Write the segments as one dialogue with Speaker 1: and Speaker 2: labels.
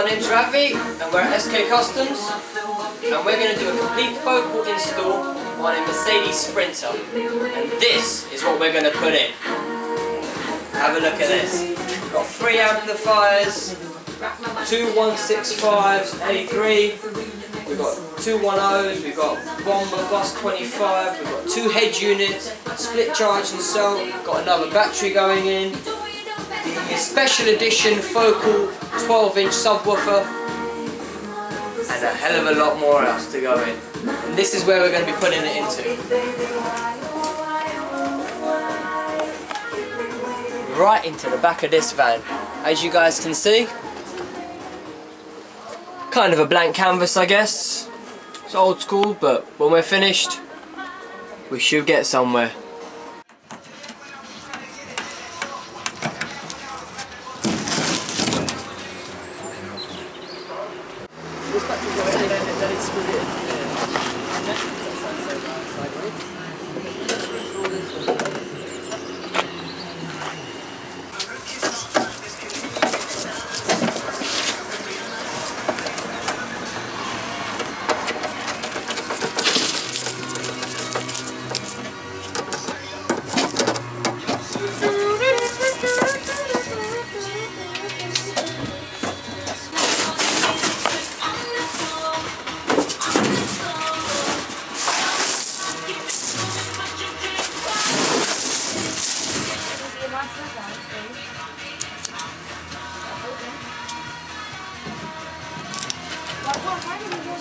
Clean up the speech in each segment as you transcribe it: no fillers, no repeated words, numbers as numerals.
Speaker 1: my name's Ravi and we're at SK Customs and we're going to do a complete focal install on a Mercedes Sprinter, and this is what we're going to put in. Have a look at this. We've got 3 amplifiers, 2 165s A3, we've got 2 10s, we've got Bomber Bus 25, we've got 2 head units, split charge and cell, we've got another battery going in, the special edition focal 12-inch subwoofer, and a hell of a lot more else to go in. And this is where we're going to be putting it into. Right into the back of this van. As you guys can see, kind of a blank canvas, I guess. It's old school, but when we're finished, we should get somewhere.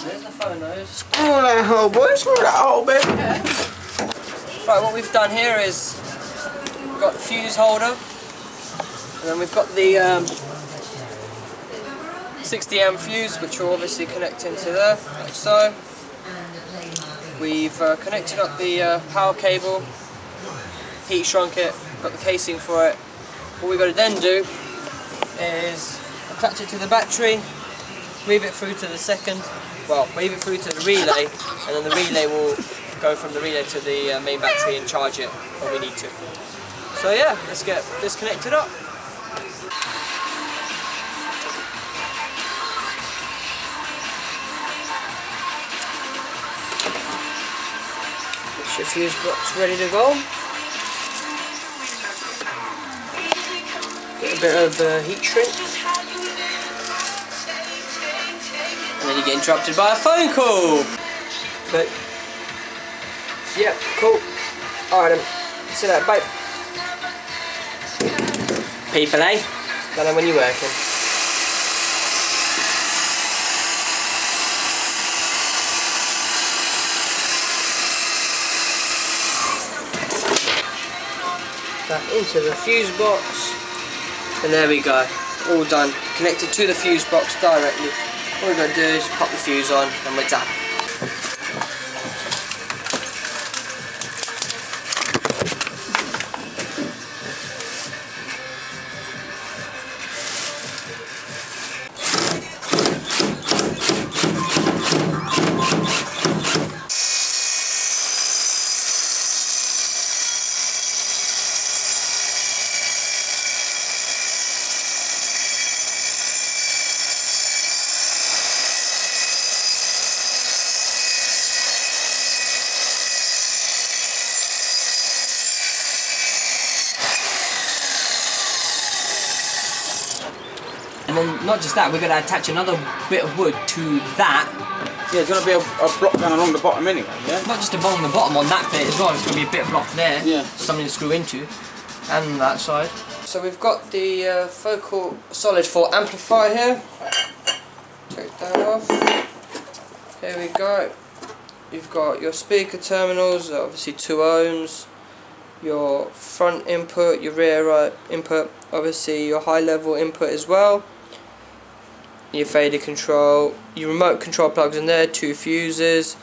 Speaker 1: There's the phone nose.
Speaker 2: Screw that hole, boy. Screw that hole, baby.
Speaker 1: Yeah. Right, what we've done here is we've got the fuse holder, and then we've got the 60 amp fuse, which will obviously connect into there, like so. We've connected up the power cable, heat shrunk it, got the casing for it. What we've got to then do is attach it to the battery, weave it through to the weave it through to the relay, and then the relay will go from the relay to the main battery and charge it when we need to. So yeah, let's get this connected up. Get your fuse box ready to go. Get a bit of heat shrink. And then you get interrupted by a phone call. But yeah, cool. Alright then. See you later, bye. People, eh? Don't know when you're working. That into the fuse box. And there we go. All done. Connected to the fuse box directly. All we're going to do is pop the fuse on and we're done. And then not just that, we're going to attach another bit of wood to that.
Speaker 2: Yeah, there's going to be a block going along the bottom anyway, yeah?
Speaker 1: Not just along the bottom on that bit as well, there's going to be a bit of block there,
Speaker 2: yeah.
Speaker 1: Something to screw into, and that side. So we've got the focal solid 4 amplifier here. Take that off. Here we go. You've got your speaker terminals, obviously 2 ohms. Your front input, your rear input, obviously your high level input as well. Your fader control, your remote control plugs in there, 2 fuses,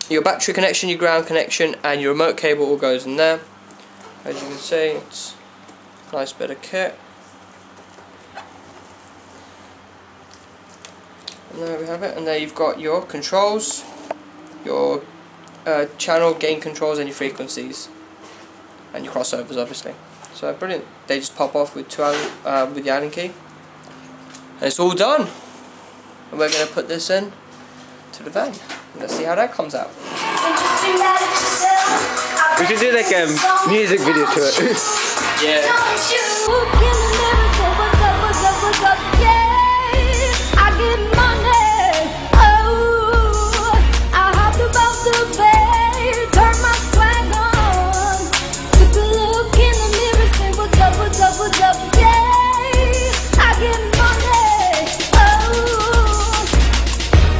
Speaker 1: your battery connection, your ground connection, and your remote cable all goes in there. As you can see, it's a nice bit of kit. And there we have it, and there you've got your controls, your channel gain controls and your frequencies, and your crossovers obviously. So brilliant. They just pop off with the Allen key. And it's all done. And we're going to put this in to the van. Let's see how that comes out.
Speaker 2: We should do like a music video to it.
Speaker 1: Yeah.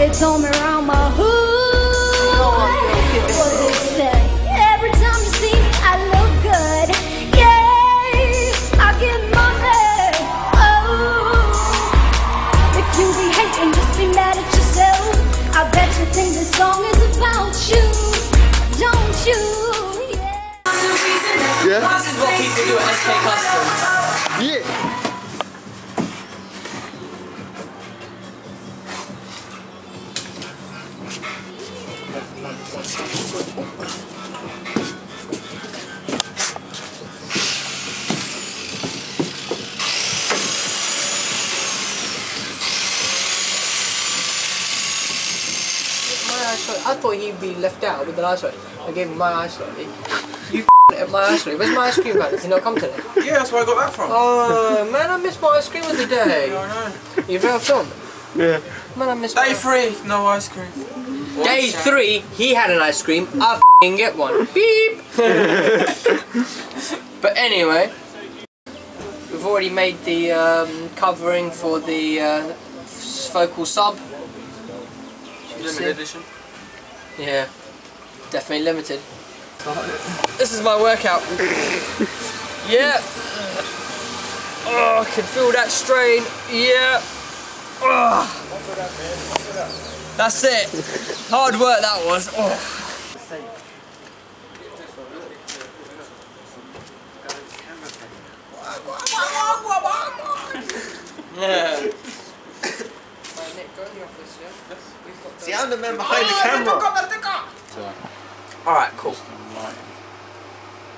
Speaker 3: It's on me around my hood. What they say. Every time you see me, I look good. Yeah, I get money. Oh, if you be hating, just be mad at yourself. I bet you think this song is about you, don't you?
Speaker 2: Yeah.
Speaker 1: This is what people do at ESSKAY Customs.
Speaker 2: Yeah.
Speaker 1: I thought he'd be left out with the ice cream. I gave him my ice cream. You at my ice cream. Where's my ice cream man? Did he not come today?
Speaker 2: Yeah, that's where I got that from.
Speaker 1: Oh man, I missed my ice cream of the day.
Speaker 2: Yeah, I know.
Speaker 1: You've ever filmed?
Speaker 2: Yeah.
Speaker 1: Man, I missed
Speaker 2: Day 3, no ice cream.
Speaker 1: Day 3, he had an ice cream. I f***ing get one. Beep. But anyway, we've already made the covering for the focal sub.
Speaker 2: Limited edition.
Speaker 1: Yeah, definitely limited. This is my workout. Yeah. Oh, I can feel that strain. Yeah. Oh. That's it. Hard work that was. Oh. Yeah.
Speaker 2: See, I'm the man behind the camera.
Speaker 1: Alright, cool.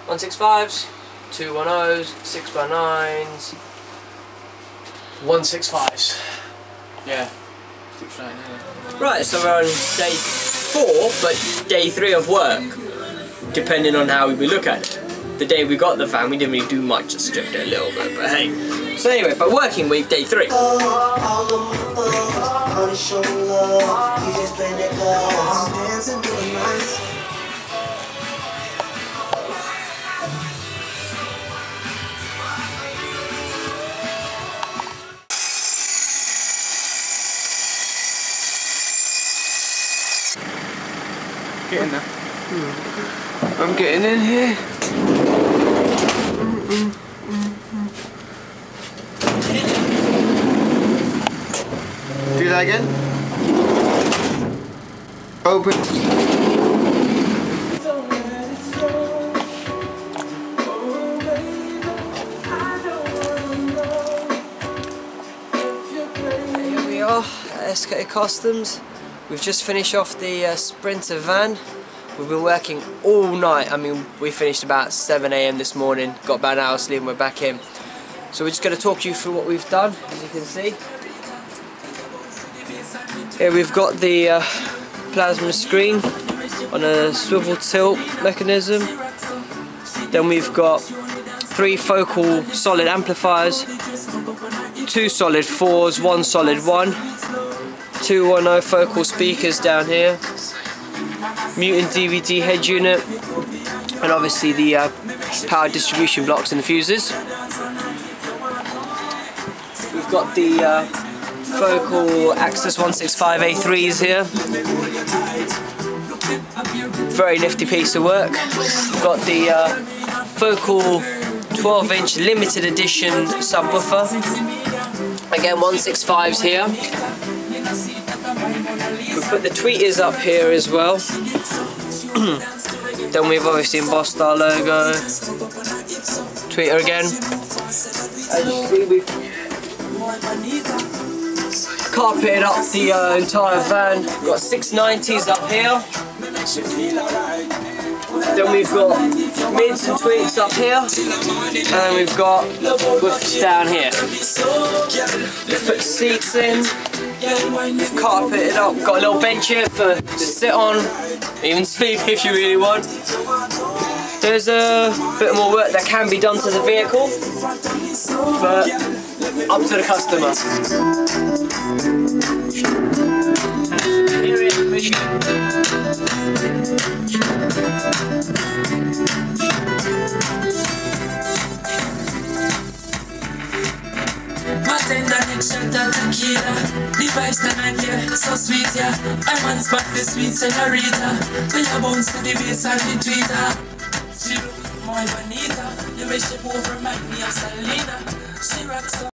Speaker 1: 165s, 210s, 6x9s, 165s.
Speaker 2: Yeah.
Speaker 1: Right, so we're on day 4, but day 3 of work, depending on how we look at it. The day we got the van, we didn't really do much, just stripped it a little bit, but hey. So anyway, but working week, day 3.
Speaker 2: Get in there. I'm getting in here. Do that again. Open.
Speaker 1: Here we are at ESSKAY Customs. We've just finished off the Sprinter van. We've been working all night. I mean, we finished about 7 AM this morning, got about an hour's sleep and we're back in. So we're just going to talk you through what we've done, as you can see. Here we've got the plasma screen on a swivel tilt mechanism. Then we've got 3 focal solid amplifiers, 2 solid 4s, 1 solid 1, 210 focal speakers down here, Mutant DVD head unit, and obviously the power distribution blocks and the fuses. We've got the focal Axis 165A3s here. Very nifty piece of work. We've got the focal 12-inch limited edition subwoofer. Again, 165s here. We put the tweeters up here as well. Then we've obviously embossed our logo. Tweeter again. As you see, we've carpeted up the entire van. We've got 690s up here. Then we've got mids and tweaks up here, and then we've got woofers down here. Let's put seats in. We've carpeted up, got a little bench here for to sit on, even sleep if you really want. There's a bit more work that can be done to the vehicle, but up to the customer. Here it is.
Speaker 4: The vibes tonight, yeah, so sweet, yeah. I'm on spot, the sweet senorita. We are bones to the bass and the tweeter. She look more bonita. The way she move remind me of Selena. She rocks up.